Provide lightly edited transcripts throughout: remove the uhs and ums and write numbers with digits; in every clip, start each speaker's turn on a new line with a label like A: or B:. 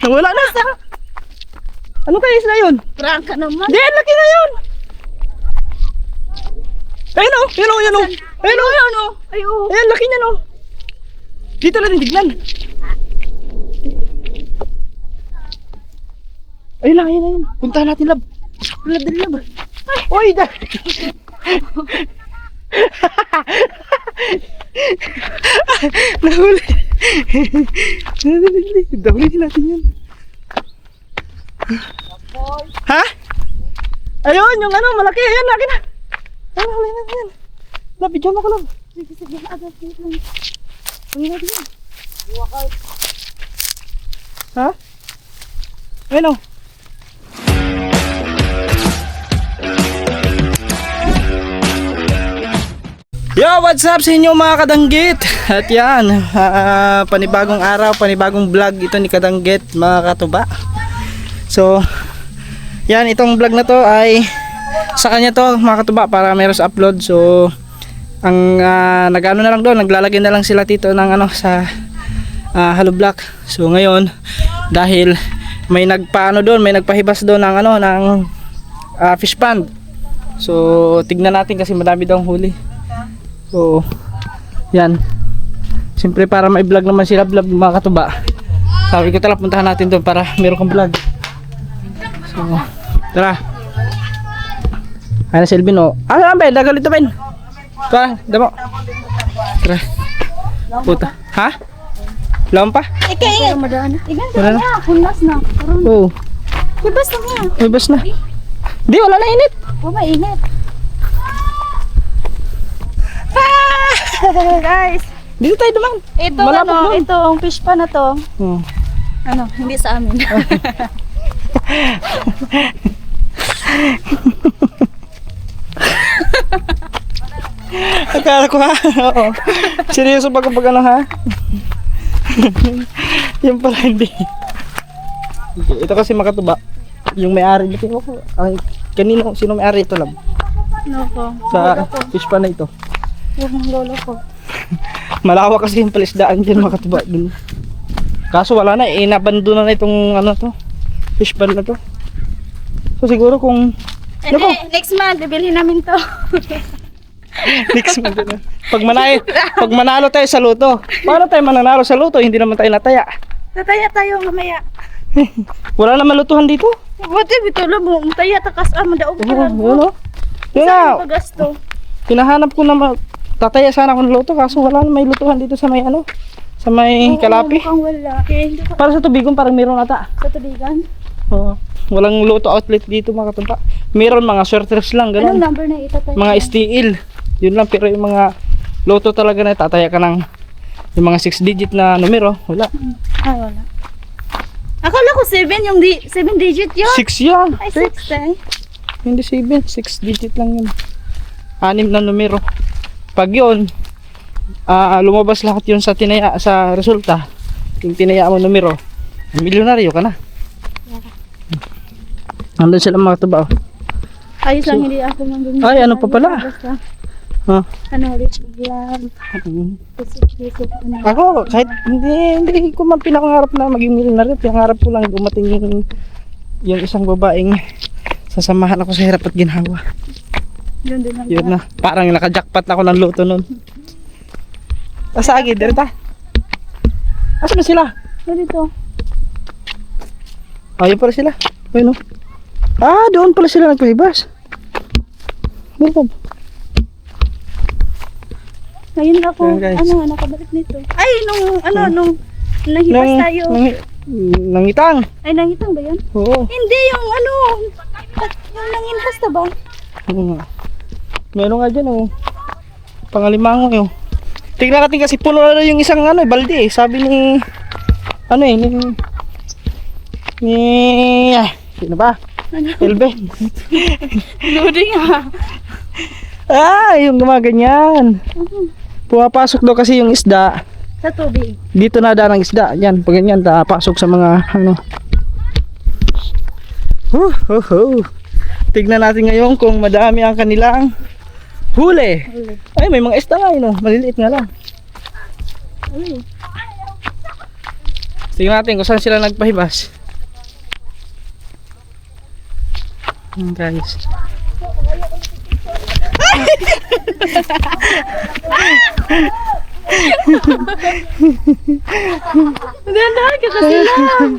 A: Wala na. Ano kaya isla yun?
B: Prangka naman.
A: Di, laki na yun. Ayun o, yun o, yun o. Ayun o, yun o. Ayun, laki niya no. Dito natin tignan. Ayun lang, ayun, ayun. Puntahan natin, lab. Lab. Uy, da. Nahuli. Dahuli natin yun. Ha? Ayun, yung ano, malaki. Ayan, laki na. Ayun, huli natin yan. Lab, bidyan mo ko, lab.
B: Sige, agad dito lang.
A: Huli natin yan. Ha? Ayun o. Yo, what's up sa inyo mga kadanggit? At yan, panibagong araw, panibagong vlog ito ni Kadanggit mga katuba. So, yan, itong vlog na to ay sa kanya to mga katuba para meron sa upload. So, ang nag-ano na lang doon, naglalagay na lang sila dito ng ano sa hollow block. So, ngayon, dahil may nagpaano doon, may nagpahibas doon ng ano, ng fish pond. So, tignan natin kasi madami daw huli. So, yan. Siyempre para ma-vlog naman sila vlog mga katuba. Sabi ko tala puntahan natin doon para meron kang vlog. So, tara. Ano si Elvin o? Ah, ba? Dagal ito Ben. Tara, damo. Tara. Puta. Ha? Lawan pa?
B: Ika, madaan. Igan
A: Wala na.
B: na, kunlas na.
A: Oo.
B: Ibas na niya.
A: May bus na. Di, wala na init.
B: Mainit. Guys,
A: Dito tayo duman.
B: ito
A: Malapit
B: ano,
A: doon.
B: itong fish pa na to.
A: Oh.
B: Ano, hindi sa amin.
A: Akala ko ha. Oo. Seryoso ba kapag ano ha? Yung pala hindi. Okay, ito kasi makatuba. Yung may-ari dito. Ay, kanino, sino may-ari ito lang?
B: Ano ko?
A: Sa fish pan na ito.
B: Yung lolo ko.
A: Malawak kasi yung palisdaan dyan makatuba dun. Kaso wala na, inabandona na itong ano to, fish pan na to. So siguro kung
B: And next month, bibilhin namin to.
A: next month na. Pag manalo tayo sa luto. Paano tayo mananalo sa luto? Hindi naman tayo nataya.
B: Tataya tayo mamaya.
A: Wala naman lutuhan dito.
B: Buti, bitulo mo. Mataya takas madaog ka lang.
A: Ano? Yun nga,
B: Pagasto.
A: hinahanap ko na tataya sana ako ng luto kaso wala na may lutuhan dito sa may ano, sa may kalapi.
B: Mukhang wala. Kaya hindi ko
A: Para sa tubigon parang meron ata.
B: sa tubigan.
A: Oo. Walang luto outlet dito mga katumpa. Meron mga sorters lang
B: Anong
A: ganun.
B: number na itatay?
A: Mga steel. Yun lang pero yung mga luto talaga na tataya ka ng yung mga 6 digit na numero, wala.
B: Ay, wala. Akala ko 7 yung 7 digit yun.
A: 6 yan.
B: Ay, 6 eh.
A: Hindi 7, 6 digit lang yun. 6 na numero. Pag yun, lumabas lahat yun sa tinaya sa resulta. Yung tinaya mo numero, milyonaryo ka na. Andun sila mga tuba.
B: Ayos lang, hindi ako manggugulong.
A: Ay, ano pa pala?
B: Basta,
A: Huh?
B: ano, rich vlog. Basic, ano.
A: Ako, kahit hindi ko man pinakangarap na maging milyonaryo. Pinakangarap ko lang dumating yung isang babaeng sasamahan ako sa hirap at ginhawa.
B: Yun din lang.
A: Yun na, parang nakajackpot ako ng luto nun. Asagi, dirita. Asan na sila?
B: Dito.
A: Ayun pala sila. Ayun o. Doon pala sila nagpahibas. Meron.
B: Ngayon ako,
A: Ayan, guys.
B: nakabalik nito. Ay, nung nahibas tayo.
A: Nangitang.
B: Ay, nangitang ba yan?
A: Oo.
B: Hindi, yung yung nanginhas na ba?
A: Oo nga. Meron nga dyan oh. Pangalimango yun. Tignan natin kasi puno na yung isang balde eh. Sabi ni sino ba? Elben.
B: Loading
A: Yung gumaganyan. Pumapasok daw kasi yung isda.
B: Sa tubig.
A: Dito na daan ang isda. Yan, pag ganyan, pasok sa mga Tignan natin ngayon kung madami ang kanilang huli. Ay, may mga isda nga yun, maliliit nga lang.
B: Ay.
A: Tingnan natin kung saan sila nagpahibas. Guys.
B: Dandahan ka kasi lang.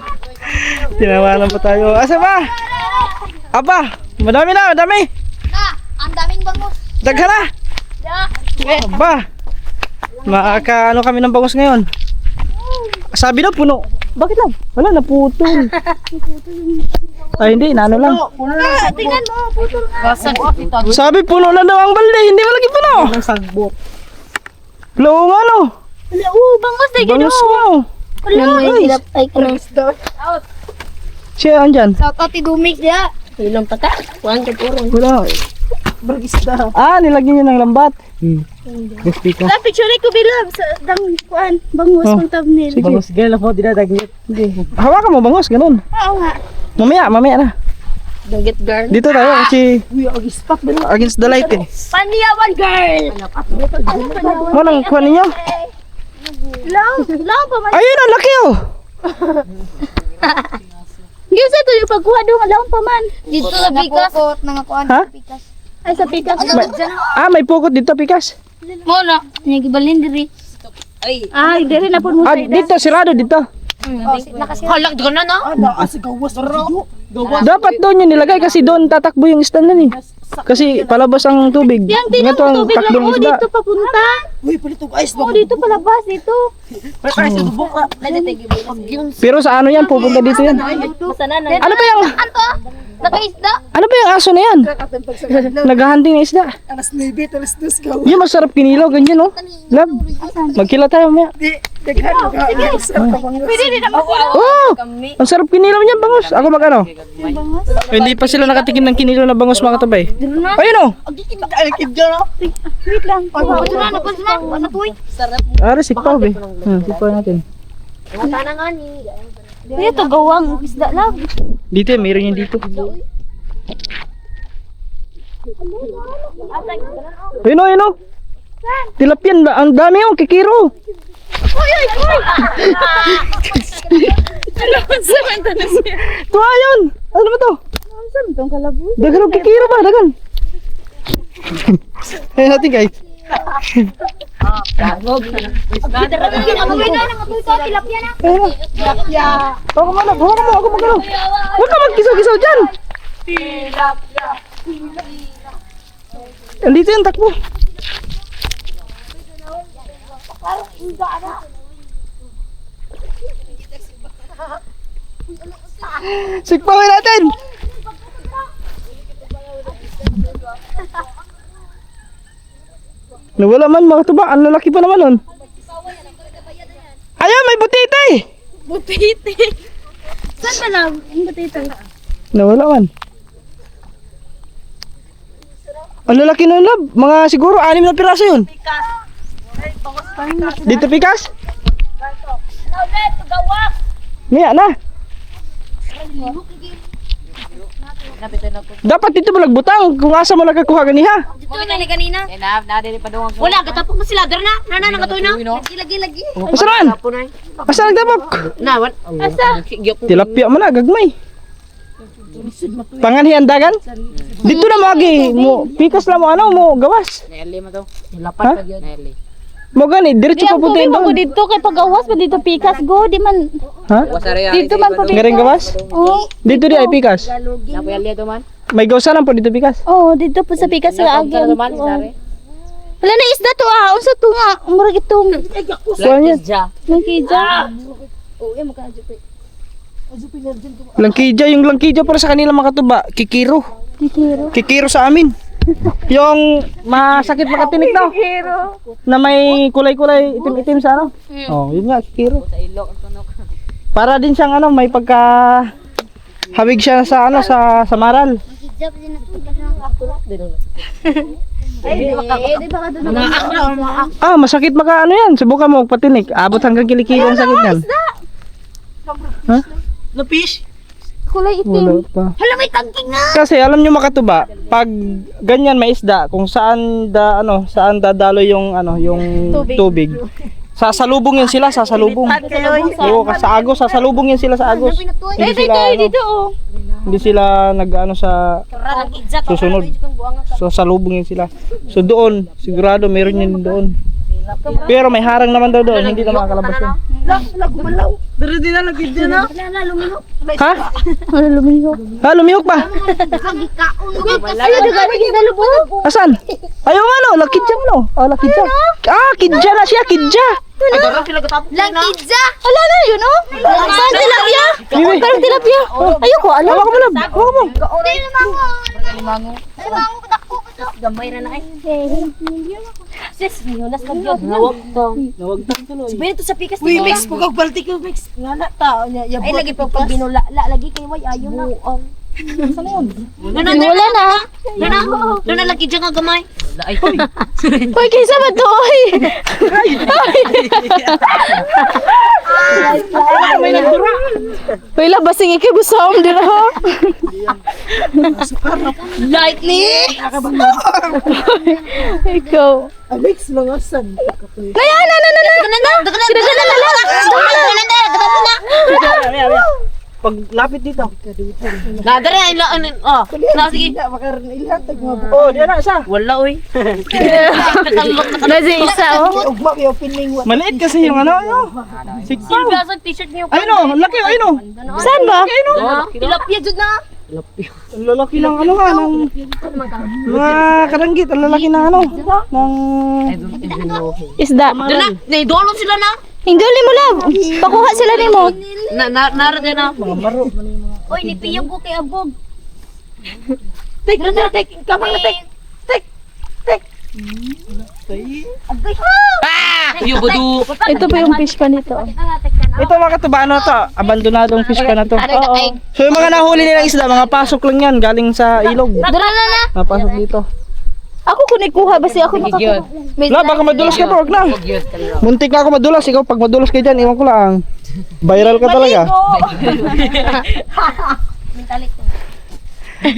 A: Tinawanan pa tayo. Asa ba? Aba, madami na, madami.
C: Ang daming bangus.
A: Daghan na. Aba. Ano kami ng bangus ngayon? Sabi daw puno. Bakit lang? Wala, naputol. Ay hindi, naano lang.
B: Tingnan mo, putol nga.
A: Sabi puno na daw ang balde, hindi malagi puno. Sagbot. Loong ano?
B: Bangus na
A: Bangus mo.
B: Wala,
C: Ay, kanang
A: Siya andyan.
C: Sa pati dumig dia. Ilang pata? Kuan ka puro.
A: Wala. Nilagyan niya ng lambat. Gusti ko.
B: La picture ko bilab sa dang kuan bangus
A: Oh.
B: pang thumbnail.
A: Bangus gala mo, dinadagnit. Hindi. Hawakan mo bangus, ganun.
B: Oo nga.
A: Mamaya na.
C: Dagit girl.
A: Dito tayo kasi against the light eh.
B: Paniyawan girl.
A: Mo nang kuha ninyo?
B: Lang pa man.
A: Ayun, ang laki oh.
B: Yung sa to yung pagkuha doon lang pa man.
C: Dito sa bigas. Nangakuan
A: Ha?
C: bigas.
B: Ay sa pikas.
A: May pukot dito, Pikas.
C: Mo na. Nagibalin diri.
B: Ay, diri na po mo sa
A: Dito, sirado dito.
C: Halang ko na no.
A: Dapat doon yung nilagay kasi doon tatakbo yung isda nun eh. Kasi palabas ang tubig.
B: Yang
A: Ito
B: tinang
A: ang
B: tubig lang
A: takbong
B: mo
A: isda.
B: dito papunta. Uy, palito guys. Dito palabas dito.
A: Pero sa ano yan, pupunta dito yan. Ano ba yung,
C: Anto? Nakaisda.
A: ano ba yung aso na yan? Naghahunting ng isda. Yung masarap kinilaw, ganyan oh. Lab, magkila tayo mamaya.
B: Pwede din naman ko.
A: Oh, ang sarap kinilaw niyan, bangus. Ako mag-ano? Hindi pa sila nakatikim ng kinilaw na bangus mga katabay. Ayun oh.
B: Wait lang.
C: Ito na napos na. Ano to?
A: Sikpaw be. Sikpaw natin.
B: Dito gawang isda lang.
A: Dito, mayroon yan dito. Ayun oh, ayun oh. Tilapyan, ang dami oh, kikiro. Ito ayun. Ano ba to?
B: Saan itong kalabot?
A: Dagan ang kikiro ba? Dagan. Ayun natin guys. Ako muna, buha ka mo, ako magano. Huwag ka magkisaw-kisaw dyan. Andito yung takbo. Sikpawin natin. Nawala man mga tuba, ang lalaki pa naman nun. Ayun, may butite.
B: Butiti. Saan ba lang? Ang butiti.
A: Nawala man. Ang lalaki nun lab, mga siguro 6 na piraso yun. Dito Pikas? Miya na. Dapat dito mo nagbutang kung asa mo nagkakuha ganiha.
C: Dito ni kanina. Wala, gatapok mo sila. Dara na. Nana, nakatoy na. Lagi.
A: Asa naman? Asa nagdamok?
B: Asa?
A: Tilapia mo na, gagmay. Panganhian dagan? Dito na magi mo, Pikas lang mo ano mo gawas. Ha? Mo gani, diretso pa putin
B: Ako
A: doon.
B: dito kay pagawas pa dito pikas go di man.
A: Ha?
B: Dito man pa
A: Ngaring gawas?
B: Oh.
A: Dito di ay Pikas. May gawsa lang po dito Pikas.
B: Oh, dito po sa pikas sa agyan. Wala na isda to ah. Unsa to nga? Murag itong
A: Kuha niya.
B: langkija.
A: Langkija, yung langkija para sa kanila makatuba. Kikiro.
B: Kikiro.
A: Kikiro sa amin. Yung masakit makatinik daw. Na may kulay-kulay itim-itim sa ano. Oh, yun nga, kikiro. Para din siyang ano, may pagka hawig siya sa ano sa maral. Masakit maka ano yan. Subukan mo patinik. Abot hanggang kilikilo ang sakit niyan. Ha?
B: Kulay
A: Wala
B: itim.
A: pa.
C: Hala, may tangking na.
A: Kasi alam nyo makatuba, pag ganyan may isda, kung saan saan dadalo yung yung
B: Tubig.
A: tubig, Sasalubong yan sila, sasalubong. Oo, sa Agos, sasalubong yan sila sa Agos. Hindi sila,
B: Dito oh.
A: hindi sila nag-ano sa susunod. So salubong yan sila. So doon, sigurado meron yan doon. Pero may harang naman daw doon, hindi na makakalabas yun. Ha?
B: Ano lumihok?
A: Ha, lumihok ba?
B: Ayaw, dagani kita lubog.
A: Asan? Ayaw nga no, lakidja mo no. Oh, lakidja. Ah, kidja na siya, kidja.
B: Lang pizza. Wala na yun oh. Saan tilapia? Parang tilapia. Ayoko, alam.
A: Hawa ka mo lang. Hawa mo.
C: Gamay na na ay. Sis, minunas na yun. Nawag tuloy. Sabihin ito sa pikas
D: Uy,
C: nila.
D: mix po kag balti ko mix. Ngana ta nya
C: Ay, lagi pa pag binula. Lagi kay way ayaw na.
B: Wala na.
C: Doon na lagi dyan nga gamay.
B: Hoy, kaysa ba to? Hoy. Hoy, labasing ikibusam din ha.
C: Lightning!
B: Ikaw.
D: mix mga san.
B: Naya, na.
A: Pag lapit dito.
C: Nadara, oh. Sige.
D: Makaron ilatag mga buko.
A: Oh, diyan na isa.
C: Wala, uy.
B: Nasa isa oh.
D: Ugma kay pining wa.
A: Maliit kasi yung ano, ano. Siksaw.
C: Silvia, t-shirt niyo.
A: Ayun o, ang laki, ayun o.
B: Saan ba?
C: Tilapia dyan na.
A: Ang lalaki ng ano ha, ng mga karanggit, ang lalaki ng ano, ng...
B: Isda.
C: Doon na, naidolo sila na.
B: Hinggali mo lang. Pakuha sila ni mo.
C: Narad na.
A: Mga maro.
C: Uy, nipiyong ko kay Abog.
D: Tek, kamay na tek.
C: Yubudu.
B: Ito pa yung fish pa nito.
A: Ito mga katuba, ano to, abandonadong fish ka na to. So yung mga nahuli nilang isda, mga pasok lang yan, galing sa ilog.
B: Dara na.
A: Mga pasok dito.
B: Ako kunikuha basi ako makakuha.
A: La, baka madulas ka to, wag na. Muntik na ako madulas, ikaw pag madulas ka dyan, iwan ko lang. Viral ka talaga.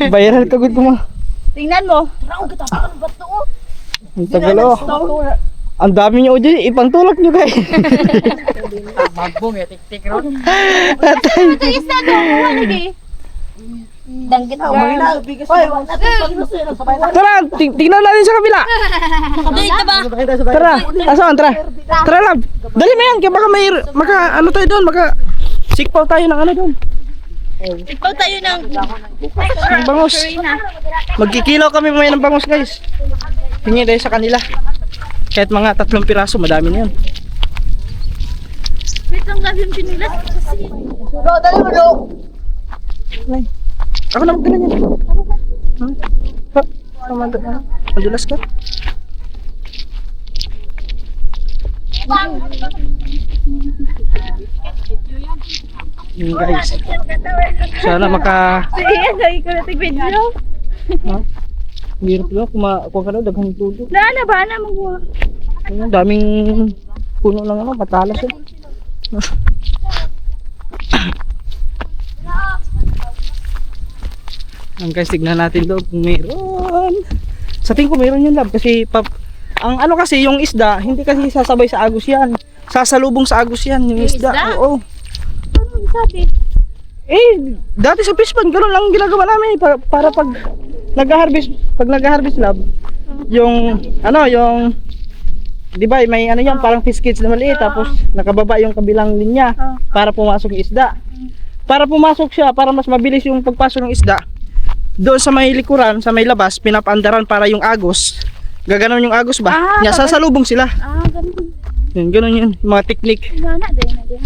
A: Viral ka good ko mo.
B: Tingnan mo.
A: Ang tagal oh. Ang dami niyo dyan, ipantulak niyo kay.
C: Magbong ya, tik-tik ron.
B: Ito isda to. Kuha lagi.
C: Danggit
D: May na bigas. Oy, wa na sabay na.
A: Tara, tingnan natin sa kabila.
C: Dito ba?
A: Tara, asan, tara. Tara lang. Dali mo yan, kaya baka may, ano tayo doon, sikpaw tayo ng ano doon.
B: Ikaw tayo ng
A: Ng bangus. Magkikilaw kami mamaya ng bangus guys. Tingin tayo sa kanila. Kahit mga 3 piraso, madami na yan.
B: Wait lang natin pinilas.
D: Bro, dali mo bro.
A: Ako na magdala niyan. Madulas ka? Yun guys. Sana
B: Sige, sabi ko na tig-video.
A: Hirap lang, kuha ka na, daghang tulo.
B: Na ba na magwa?
A: Ang daming puno ng ano, matalas yun. Ang guys, tignan natin doon kung meron. Sa tingin ko meron yun lab kasi ang ano kasi yung isda, hindi kasi sasabay sa agos yan. Sasalubong sa agos yan yung isda. Oo.
B: Ano sabi?
A: Eh, dati sa fish pond, gano'n lang ginagawa namin para pag nag-harvest lab, yung ano, yung di ba may ano yan, parang fish cage na maliit tapos nakababa yung kabilang linya para pumasok yung isda. Para pumasok siya, para mas mabilis yung pagpasok ng isda. Doon sa may likuran, sa may labas, pinapaandaran para yung agos. Gaganon yung agos ba? Nya sasalubong sila.
B: Ganun.
A: Yun, ganun yun, yung mga teknik.
B: Gana din na din.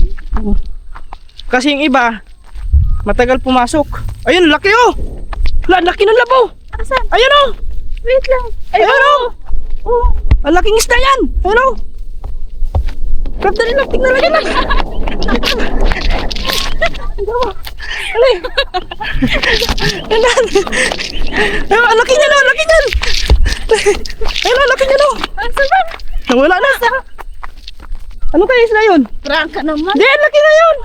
A: Kasi yung iba, matagal pumasok. Ayun, laki oh! Laki ng labaw!
B: Asan?
A: Ayun oh!
B: Wait lang.
A: Ayun oh! Oh, ang laking isda yan! Ayun oh! Grab dali lang, tignan lang yan ah! Alay! Ayun, ang laki niyan oh! Laki niyan! Ayun oh, laki niyan oh! Nawala na! Ano kaya isda yun?
B: Prank ka naman.
A: Di, laki na yun!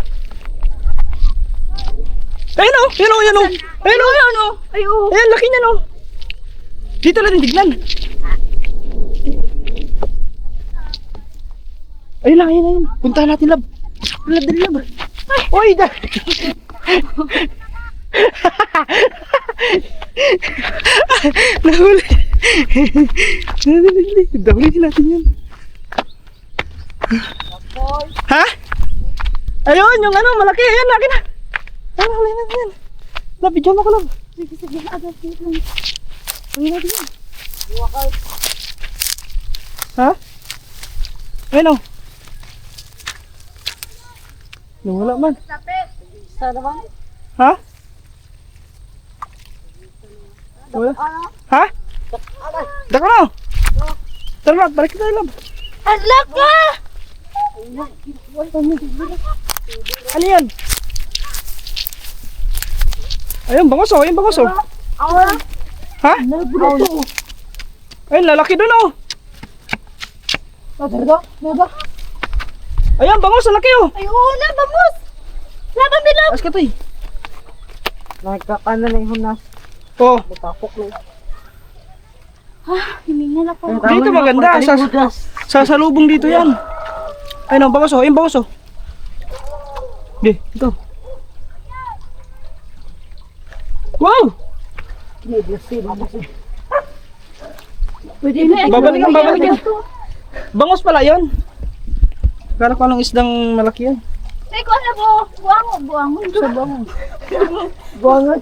A: Ayun oh! Ayun oh! Ayun oh! Ayun oh! Ayun oh! Ayun, laki niyan oh! Dito lang tignan. Ayun na, ayun na, ayun. Puntahan natin, lab. Lab, dali, lab. Uy, nahuli. Dahuli natin yun. Ha? Ayun, yung ano, malaki. Ayan, laki na. Ayun, huli natin yan. Lab, bidyan ako, lab.
B: Sige, agad dito.
A: Huli natin yan. Ha? Ayun, oh. Nawala man.
C: Sana ba?
A: Ha? Wala. Ha? Dako na. Tara, lab, balik tayo, lab.
B: Alak ka!
A: Ano yan? Ayun, bangos oh, ayun bangos oh. Ha? Ayun, lalaki doon oh. Ayun, bangos, lalaki oh.
B: Ay, oo na, vamos! Laban bilang!
A: As ka to eh.
D: Nagkakana na yung hunas.
A: Oh,
D: Tapok na.
B: Himingan ako.
A: dito maganda. Sasalubong dito yan. Ayun oh, bangos oh, ayun bangos oh. Di, ito. Wow!
B: Pwede na.
A: Babalik yan, babalik yan. Bangos pala yun. Kala ko anong isdang malaki yan.
B: Ay, ko na po. Buangon. Sa buangon.
D: Buwangan.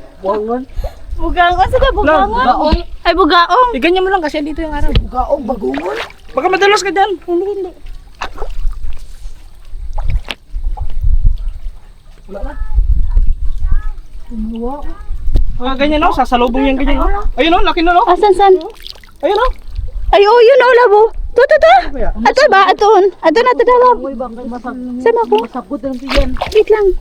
B: Bugangon. Sa bugangon. Ay, bugaong.
A: Iganyan mo lang kasi dito yung araw.
D: Bugaong bagungon.
A: Baka madalas ka dyan. Hindi. Ah, ganyan oh, sasalubong yan ganyan oh. Ayun oh, laki na oh.
B: Asan?
A: Ayun oh.
B: Ay, oh, yun o, labo. To. Ato ba? Aton. Ato na, ato dalam.
D: Uy, bangkay masag.
B: Sama ko.
D: Masabot ng tiyan.
B: Wait lang.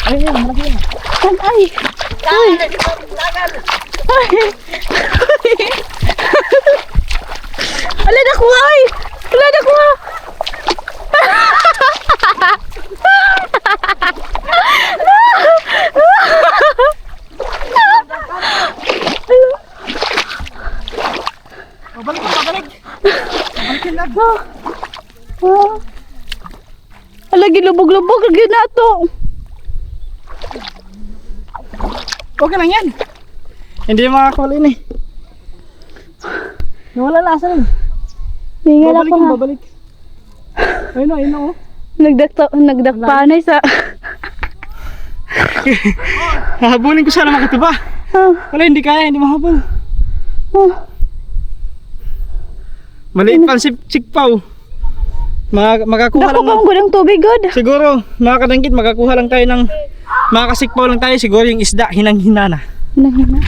A: Ayun, malaki yan.
B: San ay? Ay. Wala na kuha ay. Wala na kuha.
A: Babalik. Balikin lang.
B: Lagi lubog-lubog lagi na to.
A: Okay lang yan. Hindi makakawala yun eh. Nawala na asan.
B: Hingal
A: Babalik
B: ako
A: yung
B: ha.
A: babalik. Ayun oh.
B: Nagdakpanay sa...
A: Hahabulin ko sana makatiba. Wala, hindi kaya, hindi mahabol. Maliit pa si Sikpaw. Makakuha
B: Dako
A: lang.
B: ba ang gudang tubig god?
A: Siguro, mga kadanggit, makakuha lang tayo ng makakasikpaw lang tayo. Siguro yung isda, hinang-hina na.
B: Hinang-hina.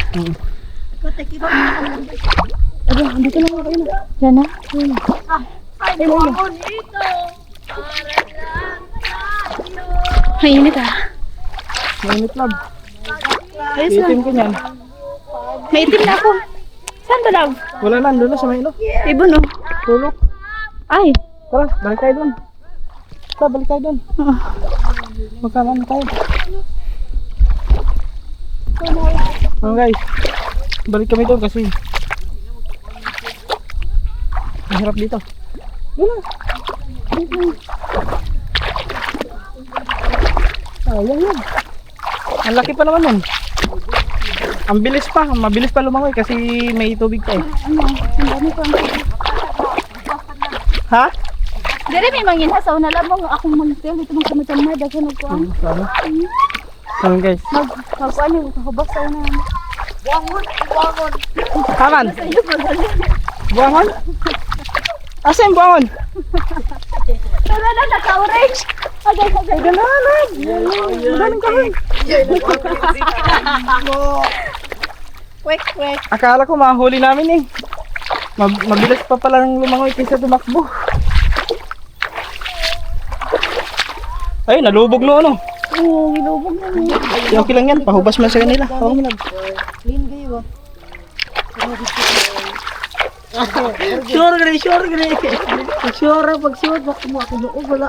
B: Ado, andito lang ako yun. Yan na. Ay, init ah.
A: Mainit lab.
B: Ayos na.
A: Itim ko niyan.
B: Maitim na ako. Saan ba love?
A: Wala na, doon na sa mailo.
B: Ibon oh.
A: Tulok.
B: Ay.
A: Tara, balik tayo doon. Tara, balik tayo doon. Magkaman tayo. Oh guys, balik kami doon kasi mahirap dito. Doon na. Ayun yan. Ang laki pa naman nun. Ang bilis pa, mabilis pa lumangoy kasi may tubig pa eh.
B: Ano? Ang dami ko.
A: Ha?
B: Dari may manginhasaw na lamang akong mantel dito mga kamay daghan og kuan.
A: Sana. Ayun guys.
B: Magkuan yung kahubak sa una.
A: Kaman. Buangon? Asan buangon?
B: Wala na naka-orange. Agay.
A: Ganalan. Ganalan kami.
B: Kwek.
A: Akala ko mahuli namin eh. Mabilis pa pala ng lumangoy kaysa tumakbo. Ay, nalubog no ano.
B: Oo, gilubog na.
A: Okay lang yan, pahubas man sa kanila. Oo, minag.
D: Sure gani. Sure pag suot baka mo ako noo wala.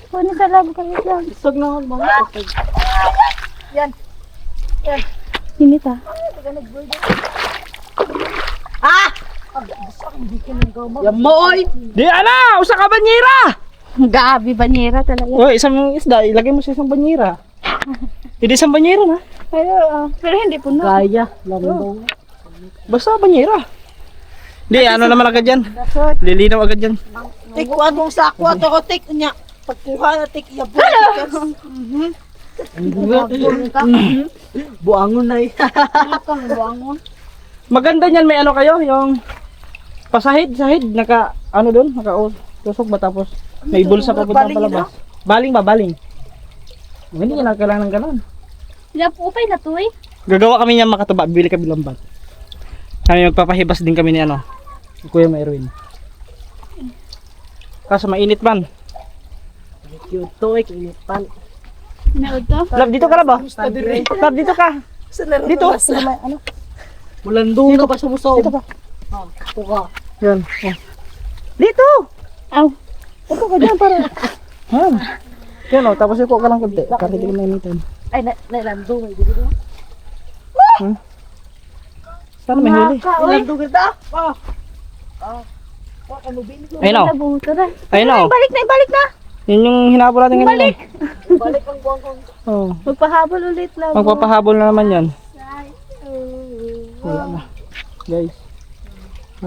B: Kuan sa lab kayo lang.
D: Isog na ako mga. Yan.
B: Init ah.
D: Ah! Yan mo, oy!
A: Di ala, usa ka banyera.
B: Gabi, banyera talaga.
A: Oy, isang isda, ilagay mo sa isang banyera. Hindi isang banyera na.
B: Pero hindi puno.
D: Kaya. Laro.
A: Basta banyera. Di, ano naman agad yan. Lilinaw agad yan.
D: Tik, anong sako ato ko, tik, niya. Pagkuha na, tik, yabo. Buangon na eh.
A: Maganda niyan, may ano kayo, yung pasahid, naka, ano doon, naka tusok ba tapos may bulsa pa punta palabas. Baling ba, baling. Hindi niya kailangan ng ganon.
B: Napupay na to eh.
A: Gagawa kami niyan makatuba, bibili kami lambat. Kami magpapahibas din kami ni ano, Kuya Mayroin. Kaso mainit man.
D: Cute to eh, kinipan.
B: Sinood to?
A: Lab, dito ka na ba? Lab, dito ka. Dito.
D: Ano? Mulando na ba sa musaw?
A: Dito ka.
D: Ito ka.
A: Yan. Oh. Dito.
B: Aw.
A: Ito ka dyan para. Han. Yan o, tapos iko ka lang kunti. Para hindi ka mainitin.
D: Ay, nailando. May dito.
A: Sana may huli.
D: Nailando kita.
A: Ayun o.
B: Nabuto na.
A: Ayun o.
B: Balik na.
A: Yun yung hinabol natin kanina.
D: Balik ang buwang ko.
A: Oh.
B: Magpahabol ulit lang.
A: Magpapahabol na naman yan. Wala na. Guys.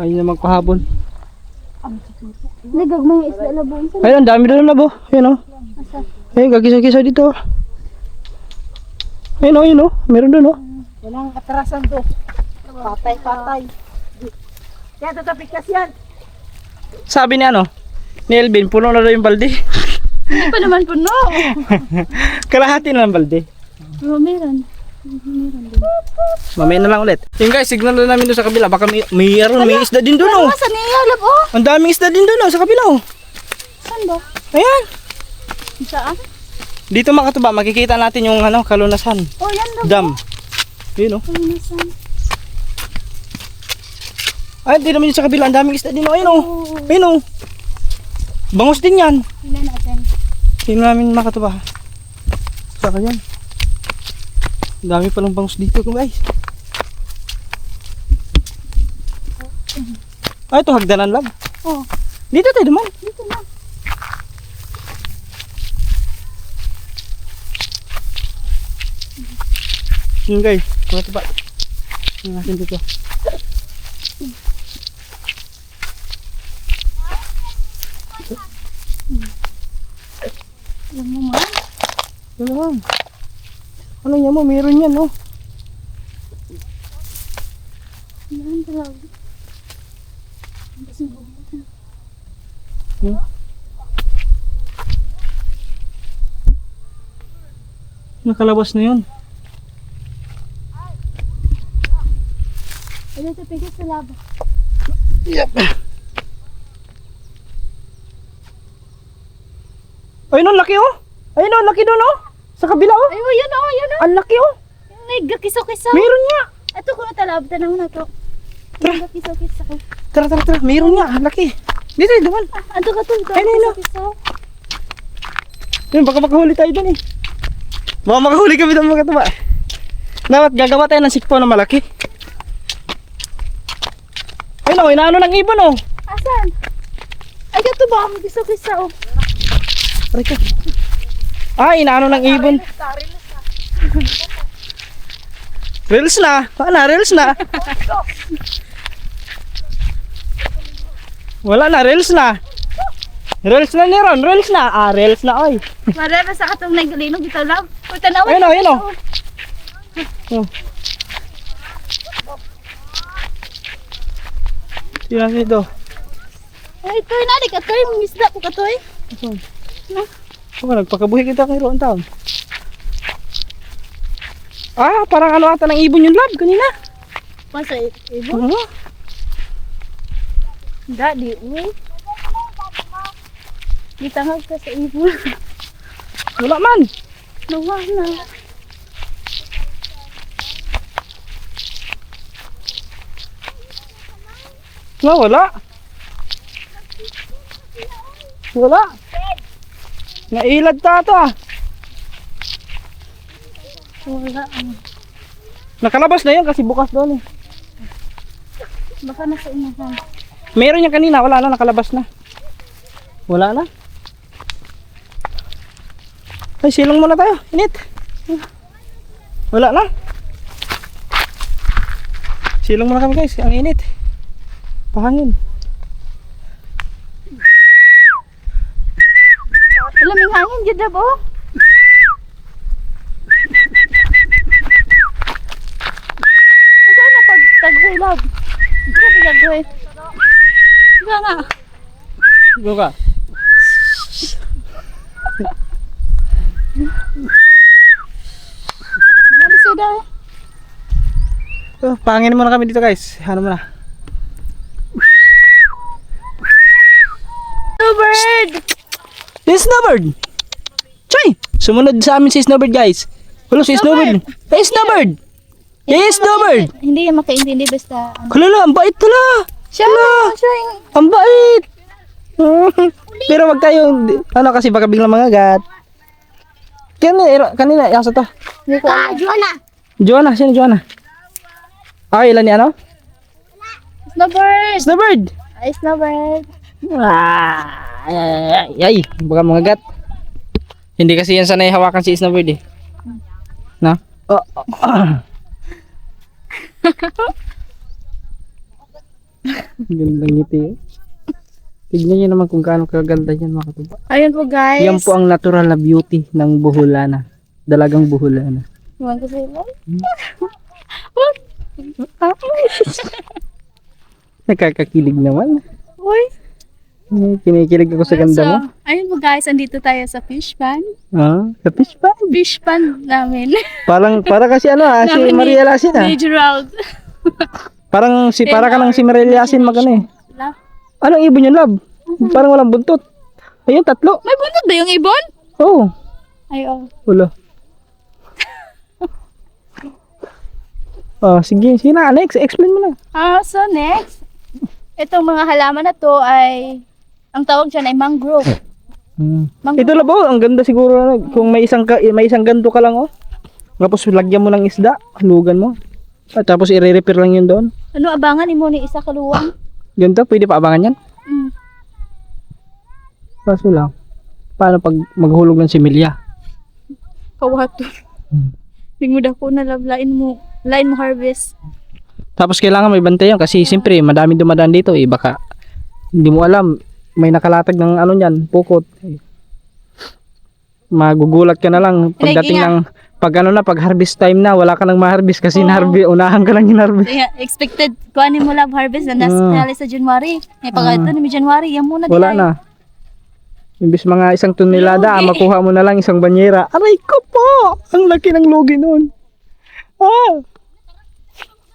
A: Ayun na magpahabol.
B: Nagag mga isda labuan sa.
A: Ayun, ang dami doon na bo. Ayun o. Ayun, gagisa-gisa dito. Ayun o. Meron doon o.
D: Walang atrasan to. Patay. Yan, tatapik kasi yan.
A: Sabi ni ano, ni Elvin, puno na daw yung balde.
B: Hindi pa naman puno.
A: Kalahati na lang balde.
B: Oh, meron.
A: Mamaya na lang ulit. Yung guys, signal na namin doon sa kabila. Baka may isda din doon oh.
B: Saan niya lab oh?
A: Ang daming isda din doon oh, sa kabila oh.
B: Saan ba?
A: Ayan.
B: Saan?
A: Dito makatuba, makikita natin yung ano, Kalunasan
B: Oh, yan daw.
A: Dam. Yun oh.
B: Saan?
A: Ay, di naman yun sa kabila. Ang daming isda din oh. Ayun oh. Ayun oh. Bangus din yan.
B: Tingnan natin.
A: Tingnan namin makatuba. Saka yan. Ang dami palang bangus dito guys. Ay, ito hagdanan lang.
B: Oh,
A: Dito tayo duman.
B: dito na.
A: Yun guys, makatuba. Tingnan natin dito.
B: Yan mo man.
A: Yun naman. Ano niya mo? Meron yan, oh.
B: Yan talaga.
A: Nakalabas na yun.
B: Ay, ito pigit sa labo.
A: Yep. Ayun, ang laki, oh. Ayun, ang laki doon, oh. Sa kabila, oh.
B: Ay, oh, yan oh, yan oh.
A: Ang laki, oh.
B: Nagkiso-kiso.
A: Meron nga.
B: Ito ko na talab, tanaw na to. Nagkiso-kiso ko.
A: Tara. Meron nga. Ang laki. Dito, duman.
B: Ando ka to,
A: Ay, nino.
B: kiso-kiso.
A: Yun, baka makahuli tayo doon, eh. Baka makahuli kami doon, mga tuba. Dapat gagawa tayo ng sikpo na malaki. Ayun, oh. Inaano ng ibon, oh.
B: Asan? Ay, ito ba? Magkiso-kiso, oh.
A: Aray ka. Ah, inaano ng ibon. Reels na. Reels na. Wala na, reels na. Reels na ni Ron, reels na. Ah, reels na, oy.
B: Marami sa katong naglinog dito lang. O, tanaw.
A: Ayun, oh, ayun, oh. Oh. Tingnan nito.
B: Ay, ito na, di ka to, yung isda ko ka to, eh.
A: Oh, nagpakabuhi kita kay Ron taon. Ah, parang ano ata ng ibon yung lab kanina.
B: Masa, ibo?
A: Oo.
B: Dadi, uy. Ditangag ka sa ibo.
A: Wala man.
B: Nawala.
A: Wala. Wala. Nailad ta ito ah.
B: Wala.
A: Nakalabas na yun kasi bukas doon eh.
B: Baka nasa unahan.
A: Meron yan kanina, wala na, nakalabas na. Wala na. Ay, silong muna tayo. Init. Wala na. Silong muna kami guys, ang init. Pahangin.
B: Alaming hangin, gid po. Asa na pag taghoy love? Asa pag taghoy? Asa na?
A: Go ka.
B: Ano suda?
A: Oh, pahangin muna kami dito guys. Ano muna?
B: Snowbird!
A: Si Snowbird! Chay! Sumunod sa amin si Snowbird guys. Hello si Snowbird. Hey Snowbird! Hey Snowbird!
B: Hindi yan makaintindi basta.
A: Kulala, ang bait tala!
B: Siya yung...
A: Ang bait! Pero wag tayo, ano kasi baka biglang mangagat. Kanina, yasa to.
B: Joanna!
A: Joanna, sino Joanna? Ah, ilan ni ano?
B: Snowbird!
A: Snowbird!
B: Ay, snowbird.
A: Ay, baka mangagat. Hindi kasi yan sanay hawakan si Snowbird eh. Na? Oh. Gandang ngiti eh. Tignan nyo naman kung gaano kaganda yan mga katuba.
B: Ayun po guys.
A: Yan po ang natural na beauty ng buholana. Dalagang buholana.
B: Iwan ko sila.
A: Nakakakilig naman.
B: Uy.
A: Kinikilig ako sa ganda mo.
B: Ayun po guys, andito tayo sa fish pan.
A: Ah, sa fish pan.
B: Fish pan namin.
A: Para kasi ano si
B: Namin ni
A: Maria Lasin ah.
B: Gerald.
A: Para ka ng si Maria Lasin magano eh. Anong ibon yun, love? Parang walang buntot. Ayun, tatlo.
B: May buntot ba yung ibon?
A: Oo.
B: Ay, oh.
A: Wala. Sige, next. Explain mo na.
B: So next, itong mga halaman na to ay, ang tawag dyan ay mangrove. Mangrove.
A: Ito labo, ang ganda siguro kung may isang ganto ka lang oh. Tapos lagyan mo ng isda, hulugan mo. At tapos i-repair lang yun doon.
B: Ano abangan mo ni isa kaluwang?
A: Ganito, pwede pa abangan yan? Kaso lang, paano pag maghulog ng similya?
B: Kawato. Hindi mo dako na lain mo harvest.
A: Tapos kailangan may bantay yun kasi siyempre madami dumadaan dito eh. Baka hindi mo alam, may nakalatag ng ano yan, pukot. Magugulat ka na lang pagdating ng pag harvest time na, wala ka nang ma-harvest kasi unahan ka lang in-harvest.
B: Yeah, expected kuhanin mo lang harvest na nasa sa January. May pagkatito ni January, yan muna
A: wala na. Imbis mga 1 tonelada, makuha mo na lang 1 banyera. Aray ko po! Ang laki ng lugi nun.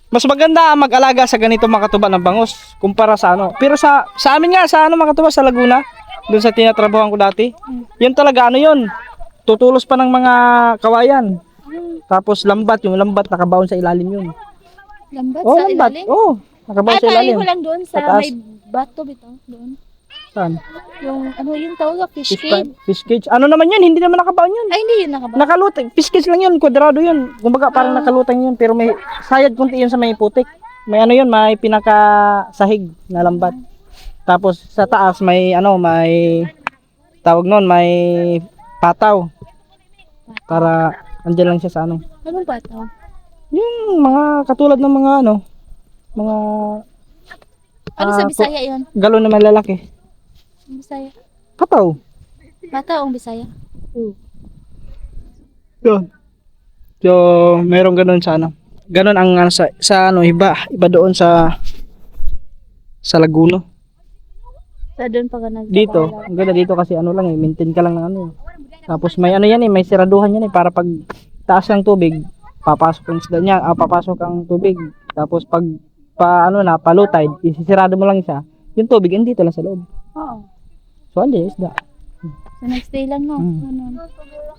A: Mas maganda mag-alaga sa ganito mga katuba ng bangus kumpara sa ano. Pero sa amin nga, sa ano mga katuba, sa Laguna, doon sa tinatrabahoan ko dati, yun talaga ano yun, tutulos pa ng mga kawayan. Tapos lambat, yung lambat nakabaon sa ilalim yun.
B: Lambat
A: Oh,
B: sa
A: lambat.
B: ilalim?
A: Oh, nakabaon sa ilalim.
B: Ay, lang doon sa
A: Sa taas.
B: may bato bito. Doon.
A: Saan?
B: Yung, yung tawag, fish cage.
A: Fish cage. Ano naman yun? Hindi naman nakabaon yun.
B: Ay, hindi yun nakaba.
A: Nakalutang. Fish cage lang yun. Kwadrado yun. Kumbaga parang nakalutang yun. Pero may sayad kunti yun sa may putik. May ano yun, may pinakasahig na lambat. Tapos sa taas may may tawag noon, may pataw. Para andyan lang siya sa ano.
B: Anong bato?
A: Yung mga katulad ng mga mga
B: Ano sa Bisaya yun?
A: galon na malalaki.
B: Bisaya.
A: Pataw.
B: Bata o Bisaya?
A: Yun. So, merong ganun sa Ganun ang sa iba doon sa Laguna.
B: Sa doon pa ka nag
A: Dito, ang ganda dito kasi lang maintain ka lang ng Tapos may yan may siraduhan yan para pag taas ng tubig, papasok ang isda niya, papasok ang tubig. Tapos pag low tide, isisirado mo lang isa. Yung tubig andito lang sa loob.
B: Oo.
A: So, andi isda.
B: So next day lang no. Ano?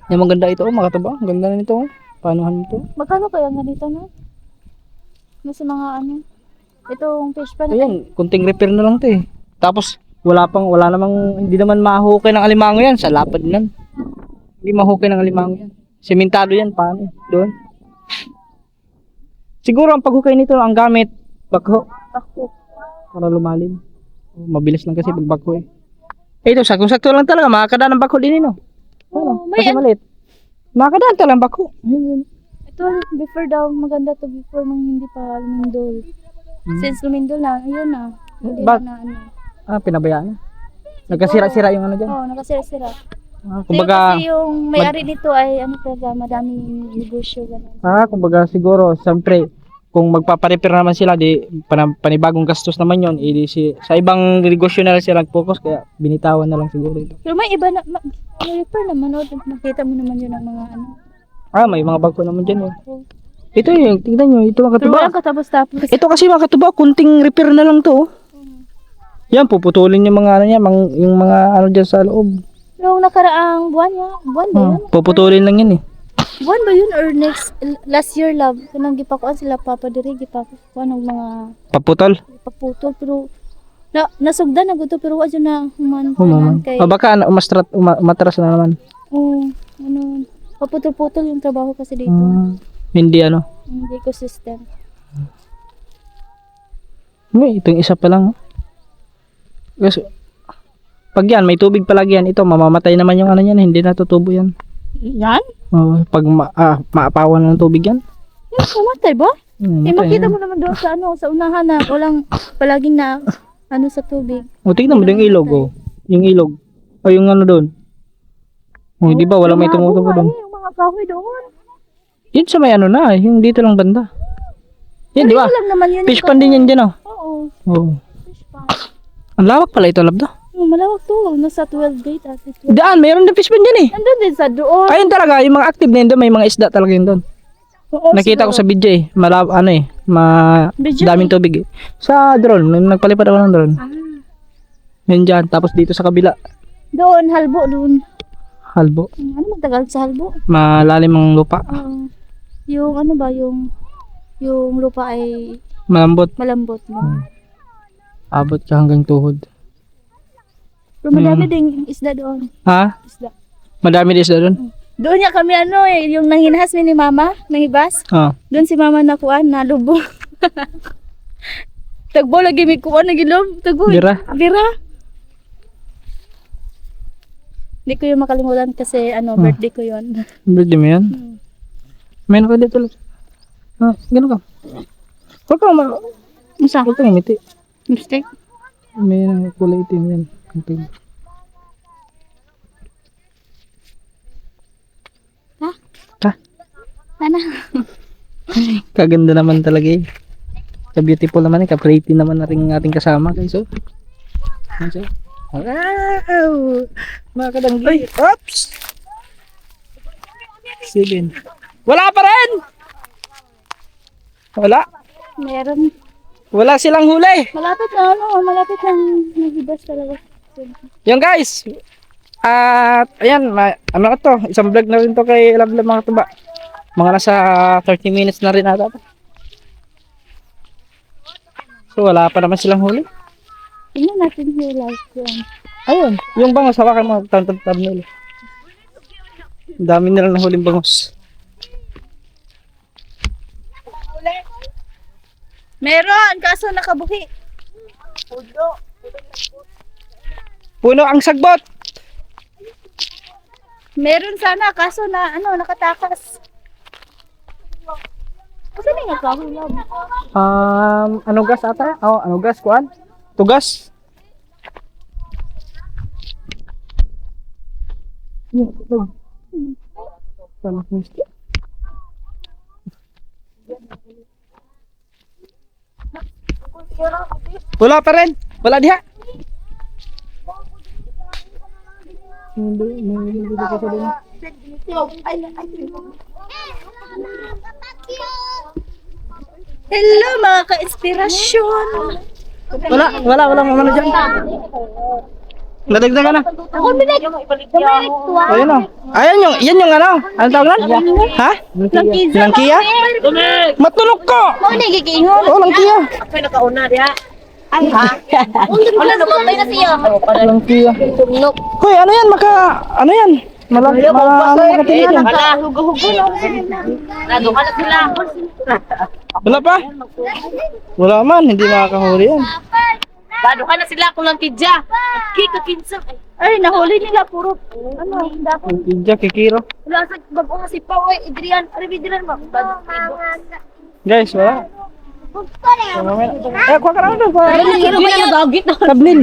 A: Yung maganda ito, mga katuba. Ang ganda na nito. Paanohan nito?
B: Magkano kaya ganito no? Nasa mga itong fish pan.
A: Ayan, kunting repair na lang 'to eh. Tapos wala namang hindi naman mahukay ng alimango yan sa lapad nan. Hindi mahukay ng alimango yan. Sementado yan paano doon. Siguro ang paghukay nito, ang gamit, bakho. Para lumalim. Mabilis lang kasi pag bakho eh. Ito, sakto lang talaga. Makakadaan ng bakho din no. Ano?
B: may
A: Kasi maliit. Makakadaan talaga ng bakho.
B: Ito, before daw, maganda to before nung hindi pa lumindol. Since lumindol na, ayun na. Hindi
A: Bak-
B: na ano.
A: Pinabayaan na. Nagkasira-sira yung ano dyan.
B: Oo, nakasira-sira.
A: Kumbaga,
B: Kasi yung may-ari nito ay ano talaga, madaming negosyo. Ganun.
A: kumbaga siguro, siyempre, kung magpaparepair naman sila, di panibagong gastos naman yun, sa ibang negosyo na lang sila nag-focus, kaya binitawan na lang siguro ito.
B: Pero may iba na, may repair naman, no? Nakita mo naman yun ang mga ano.
A: May mga bagko naman dyan. Ito yung, tignan nyo, ito mga
B: Pero
A: katuba.
B: walang katapos-tapos.
A: Ito kasi mga katuba, kunting repair na lang to. Yan, puputulin yung mga ano niya, yung mga ano dyan sa loob.
B: Nung nakaraang buwan ba yun?
A: Puputulin lang yan eh.
B: Buwan ba yun or last year love? Kanang gipakuan sila Papa Diri, gipakuan ng mga
A: Paputol.
B: paputol. Pero nasugdan na gusto pero wala na human. Kay,
A: Baka umatras na naman.
B: ano, paputol-putol yung trabaho kasi dito.
A: Hindi ano.
B: Hindi ecosystem.
A: Itong isa pa lang. Kasi, pag yan, may tubig palagi yan. Ito, mamamatay naman yung ano yan. Hindi natutubo yan.
B: Yan?
A: Pag maapawan ng tubig yan.
B: Pumatay ba?
A: Matay
B: Makita
A: yan.
B: mo naman doon sa ano, sa unahan na walang palaging na ano sa tubig.
A: Tignan mo yung ilog. Yung ilog. Yung ano doon. Di ba? Walang may tumutubo doon.
B: Yung mga kahoy doon.
A: Yun sa may ano na. Yung dito lang banda. Yan, di ba?
B: Lang naman yun.
A: Fish pan din yan dyan, oh.
B: Oo.
A: Fish pan. Ang lawak pala ito, Labda.
B: Malawak to. Nasa 12 gate at 12.
A: Daan, mayroon din fish pan dyan eh.
B: Nandun din sa doon.
A: Ayun talaga, yung mga active na yun doon, may mga isda talaga yun doon.
B: Oo,
A: Nakita ko sa video eh.
B: Video
A: Daming tubig eh. Sa drone, nung nagpalipad ako ng drone. Yan dyan, tapos dito sa kabila,
B: Doon, halbo doon.
A: halbo.
B: Ano magtagal sa halbo?
A: Malalim ang lupa.
B: Yung ano ba, yung lupa ay
A: Malambot.
B: malambot.
A: Abot ka hanggang tuhod.
B: Pero madami ding isda doon.
A: Ha?
B: Isda.
A: Madami din isda doon?
B: Doon niya kami ano eh, yung nanginhas mi ni mama, nangibas. Doon si mama nakuan, nalubo. Tagbo lagi mi kuan nagilob. Tagbo.
A: Bira?
B: Bira. Hindi ko yung makalimutan kasi ano, birthday ko yon.
A: Birthday mo yan? May ka dito lang. Gano'n ka? Huwag kang
B: Isa.
A: huwag kang umiti.
B: Mistake.
A: May kulay itim yan. Okay. Ha?
B: Sana.
A: Kaganda naman talaga eh. Ka-beautiful naman eh. Ka-pretty naman na rin ang ating kasama. Guys, oh. Wow! Mga kadanggi. Oops! 7. Wala pa rin! Wala.
B: Meron.
A: Wala silang huli.
B: Malapit na ano, malapit lang nagibas talaga.
A: Yung guys. At ayan, ano ka to? Isang vlog na rin to kay Love mga tuba. Mga nasa 30 minutes na rin ata. So wala pa naman silang huli.
B: Tingnan natin yung live yun.
A: Ayun, yung bangos, hawakan mo, thumbnail. Ang dami nila na huling bangos.
B: Meron, kaso nakabuhi.
A: Puno ang sagbot.
B: Meron sana, kaso na ano, nakatakas. Kasi na nga kahoy lab.
A: Ano gas ata? Ano gas, kuan? Tugas. Wala pa rin. Wala diha.
B: Hello mga ka-inspirasyon.
A: Wala ano dyan. Nadagdagan na.
B: Ako binag.
A: Ayun o. Yan yung ano? Ano tawag nan? Ha? Langkiya? Matulog ko!
B: Mo ni gigingon.
A: Oh, langkiya.
C: Ako'y nakauna diha.
B: Ay ha. Wala na ba na siya?
A: Langkiya.
B: Tumlok.
A: Hoy, ano yan? Ano yan? Makatingin yan.
C: Hala, hugo-hugo na. Naduha na sila.
A: Wala pa? Wala man, hindi makakahuli yan.
C: Bado ka na sila kung lang kidya. Kika kinsa.
B: Ay, nahuli nila puro, ano, dapat.
A: Kidya, kikiro.
C: Wala sa bago nga si Pao ay Adrian. Ari Adrian ba?
A: Guys, wala. Eh, kuha ka na doon.
C: Pero ba yung gagit na?
A: Tablin.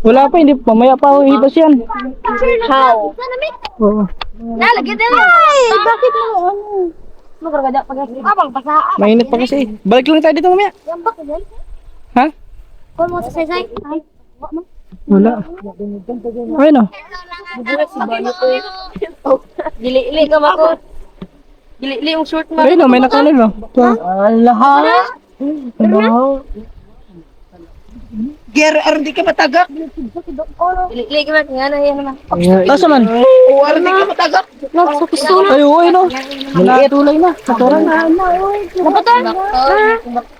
A: Wala pa, hindi. Mamaya pa ako hibas yan.
C: How?
A: Oo.
C: Nalagyan na lang. Bakit mo ano? Magaragada pag abang basa.
A: Mainit pa kasi. Balik lang tayo dito mamaya.
C: Yambak ka dyan?
A: Ha?
C: Kung mo sa saysay? Ay.
A: Wala. Ayun o.
C: Dili-ili ka mako. Dili-ili yung short mo.
A: Ayun o, may nakanin o.
D: Allah. Ger, ardi ka matagak.
C: Dili-ili ka mako. Nga na yan naman.
A: Asa man?
D: O, ardi ka matagak.
C: Sa pistola.
A: Ay, oo, ayun o. Maliit. Tulay na. Katuran na.
C: Napatan?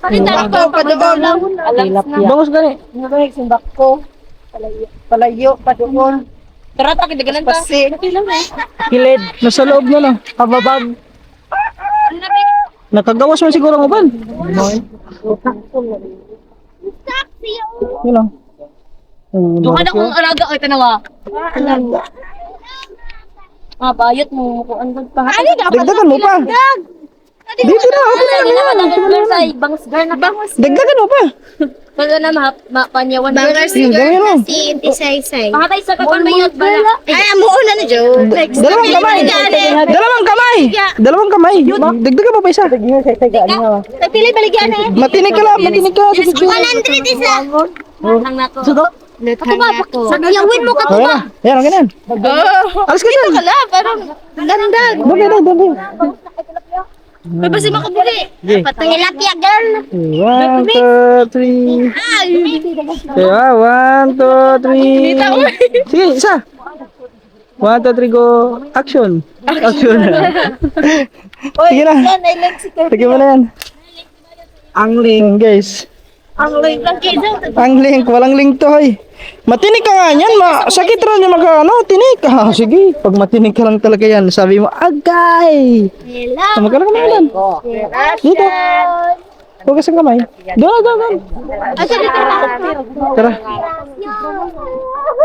C: Palitan ko pa doon. Alam na.
A: Bangos gani.
D: Nabahig simbak ko. Palayo, padoon.
C: Tara ta kidaganan ta.
D: Pasi.
A: Kilid. Nasa loob na lang. Pababag.
C: Ano na bi?
A: Nakagawas man siguro ang uban. Yun o.
C: Duha na kong alaga oy tanawa. Bayot mo ko ang pa. Ani
A: Dagdagan mo pa. Dito na. Ako na.
C: Hindi naman ang sa bangus gar na bangus.
A: Dagdagan mo pa.
C: Pag na mapanyawan.
B: Bangers
A: Yung ganyan o.
B: si Tisay-say.
C: Pakatay sa kakon mayot bala.
B: Ay, amo na ni Joe.
A: Dalawang kamay. Dalawang kamay. Dalawang kamay. Dagdagan mo pa isa.
B: Pili baligyan eh.
A: Matinig ka lang. Matinig ka.
B: 100 isa.
C: Nang nato.
B: Lutang ako. Sayawin mo ka
A: Ayan na. Ayan, okay na yan. Alas ka dyan.
B: Kala, parang landag.
A: Doon, doon, doon, doon.
B: May basi makabuli.
A: Okay.
B: Tilapia girl.
A: 1, 2, 3. Kaya, 1, 2, 3. Sige, isa. 1, 2, 3, go. Action. Action. Sige na. Sige mo na yan. Angling, guys.
B: Ang link lang kido.
A: Ang link, walang link to, hoy. Matinig ka nga yan, sakit rin yung tinig ka. Sige, pag matinig ka lang talaga yan, sabi mo, agay.
B: Hello.
A: Magkala ka na yan. Dito. Huwag sa kamay. Doon, doon, doon. Tara.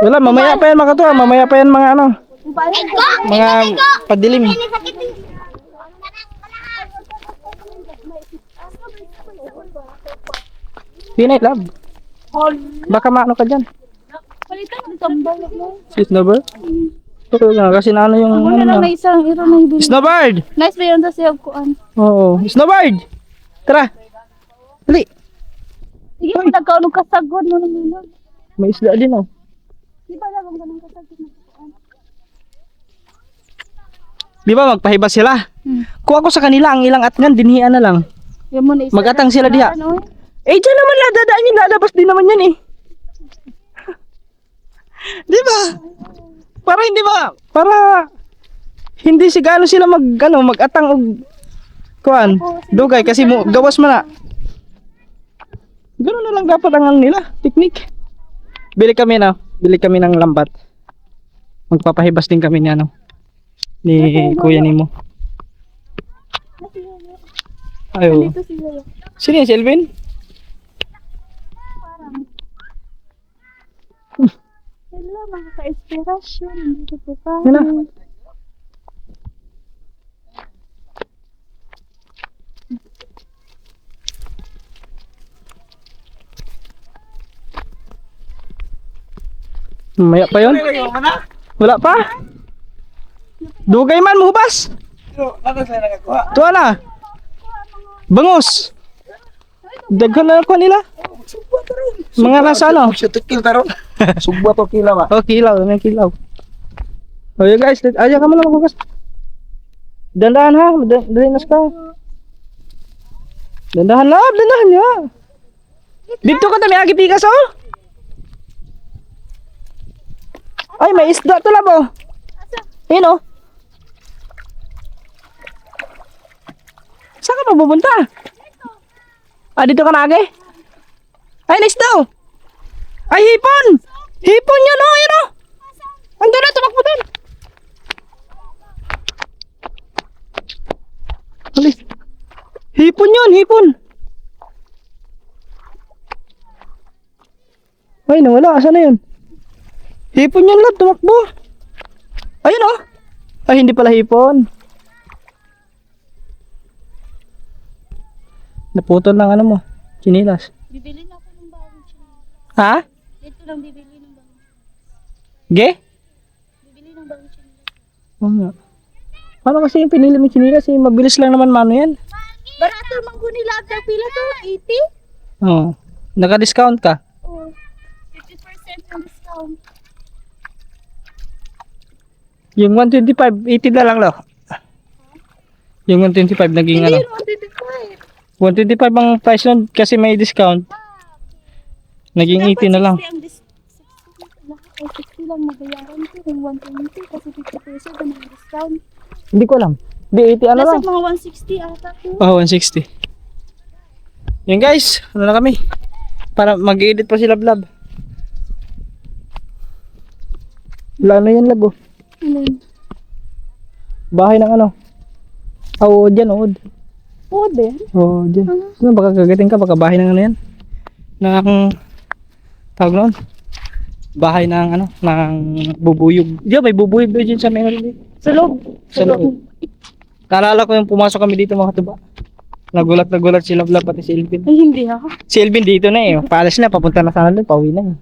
A: Wala, mamaya pa yan mga to, mamaya pa yan mga ano. Mga padilim. Pinay, love. Baka maano ka dyan.
B: Palitan ng tambal mo.
A: Snowbird? Oo nga, kasi na ano yung...
B: Ano
A: Ano
B: na
A: na.
B: may isang iro na hindi.
A: Snowbird!
B: Nice ba yun sa siyag kuan?
A: Oo. Snowbird! Tara! Dali!
B: Sige mo nagkaunog kasagod mo naman.
A: May isda din oh.
B: Di ba lang ganun kasagod na kuan?
A: Di ba magpahibas sila? Kuha ko sa kanila ang ilang atngan, dinhian na lang.
B: Yan mo na isa.
A: Magatang sila diha.
B: Ano?
A: Eh, dyan naman dadaan yun, lalabas din naman yan eh. Di ba? Para hindi ba? Para hindi sigano sila mag-atang og kuan, dugay kasi mo gawas man na. Ganoon na lang dapat ang ano nila, technique. Bili kami ng lambat. Magpapahibas din kami ni ano ni Kuya Nimo. Ayo.
B: Ito si Yoyo.
A: Sino yan, si Elvin?
B: Hello, mga ka-inspirasyon. Dito po pa.
A: Yan na. Mamaya pa yun? Wala pa? Dugay man, muhubas. Tuwa na. Bangus. Daghan na ako nila. Mga nasa ano?
D: Sutukil taron. Subwa to kila ba?
A: Oh, kilaw. May kilaw. Oh, yeah, guys. Ayan ka mo lang maghugas. Dandahan ha. Dalinas ka. Dandahan na. Dandahan niya. Dito ka may agipikas oh. Ay, may isda to labo. Ayun oh. Saan ka mapupunta? Ah, dito ka na agi? Ay, nice daw. Ay, hipon! Hipon yan, oh, yan, oh. Andun na, tumakbo doon. Alis. Hipon yun, hipon. Ay, nawala. Asan na yun? Hipon yun, lad. Tumakbo. Ayun oh. Ay, hindi pala hipon. Naputol ng ano mo. Chinilas.
B: Bibili na ako ng bagong chinelas.
A: Ha?
B: Dito lang bibili ng bagong.
A: Ge?
B: Bibili ng bagong chinelas.
A: Oo nga. Paano kasi yung pinili mo chinilas? Eh, mabilis lang naman mano yan.
B: Barato mang nila ang pila to, 80?
A: Oo. Naka-discount ka.
B: Oh, 50% ng discount.
A: Yung 125, 80 na lang lo. Yung 125 naging
B: Hindi
A: ano.
B: yun, 125.
A: 125 ang price nun kasi may discount. Naging 80 na lang.
B: 60 ang 60 lang magayaran ko kung 120 kasi 50 pesos na may discount.
A: Hindi ko alam. Di 80 ano
B: Nasa
A: lang.
B: mga 160 ata to.
A: Oh, 160. Yan guys, ano na kami. Para mag-edit pa si Lablab. Wala na yan labo.
B: Ano yun?
A: Bahay ng ano. Oo, dyan, oo.
B: Oo, Ben.
A: Oo, dyan. Ano, baka gagating ka, baka bahay ng ano yan. Ng, tawag noon. Bahay ng ano, ng bubuyog. Diyan, may bubuyog doon dyan sa meron dito.
B: Sa loob.
A: Sa loob. Naalala ko yung pumasok kami dito mga katuba. Nagulat si Lablab pati si Elvin.
B: Ay, hindi ako.
A: Si Elvin dito na eh. Paalis na, papunta na sana doon, pauwi na eh.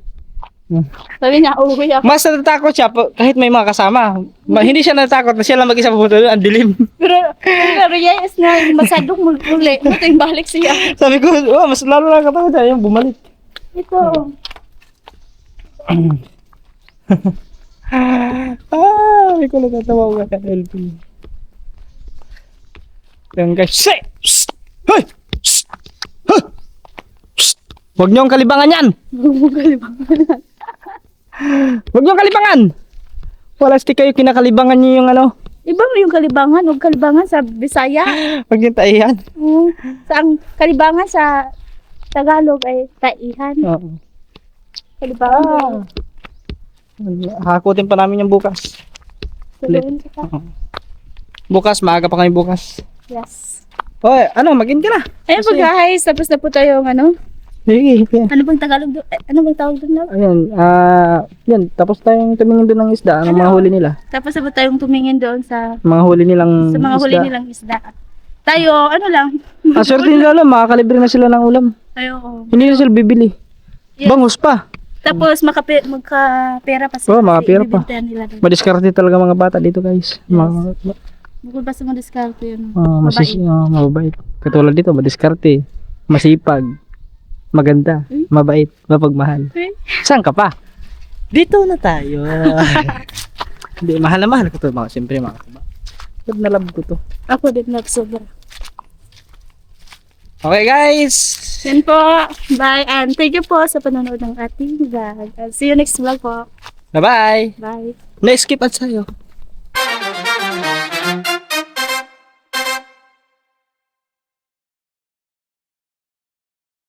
B: Sabi niya, uuwi ako.
A: Mas natatakot siya kahit may mga kasama. Hindi siya natatakot na siya lang mag-isa pupunta doon, ang dilim.
B: Pero yes na, masadong muli. Ito yung balik siya.
A: Sabi ko, oh, mas lalo lang katakot siya, yung bumalik.
B: Ito.
A: May ko natatawa ko kay Elvin. Yan guys, say! Psst! Hoy! Psst! Huh! Psst! Huwag niyong kalibangan yan! Huwag niyong kalibangan! Walastik kayo, kinakalibangan niyo yung ano.
B: Iba mo yung kalibangan, huwag kalibangan sa Bisaya.
A: Huwag niyong taihan.
B: Sa ang kalibangan sa Tagalog ay taihan.
A: Oo.
B: Kalibangan.
A: Hakutin pa namin yung bukas.
B: Tuloyin kita.
A: Bukas, maaga pa kami bukas.
B: Yes.
A: Hoy, ano, mag-in ka na.
B: Ayun po guys, tapos na po tayong ano.
A: Sige, sige.
B: Ano bang Tagalog doon? Ano bang tawag doon na?
A: Ayan, yan, tapos tayong tumingin doon ng isda, ang mga huli nila.
B: Tapos na po tayong tumingin doon sa
A: Mga huli nilang
B: mga huli nilang isda. Tayo, ano lang.
A: Ang swerte nila lang, makakalibre na sila ng ulam.
B: Tayo.
A: Hindi na sila bibili.
B: Yes.
A: Bangus pa.
B: Tapos magka-pera pa
A: Oo,
B: sila.
A: makapera
B: kasi
A: pa.
B: ibibintahan nila doon.
A: Madiskarte talaga mga bata dito guys.
B: Bukod ba sa mga diskarte yun?
A: Mabait. Katulad dito, madiskarte. Masipag. Maganda. Mabait. Mapagmahal. Saan ka pa? Dito na tayo. Hindi, mahal na mahal ko to. Siyempre mga kaba. Love na love ko to.
B: Ako din nagsobra.
A: Okay guys.
B: Yan po. Bye. And thank you po sa panonood ng ating vlog. And see you next vlog po.
A: Bye bye.
B: Bye.
A: Na-skip at sa'yo.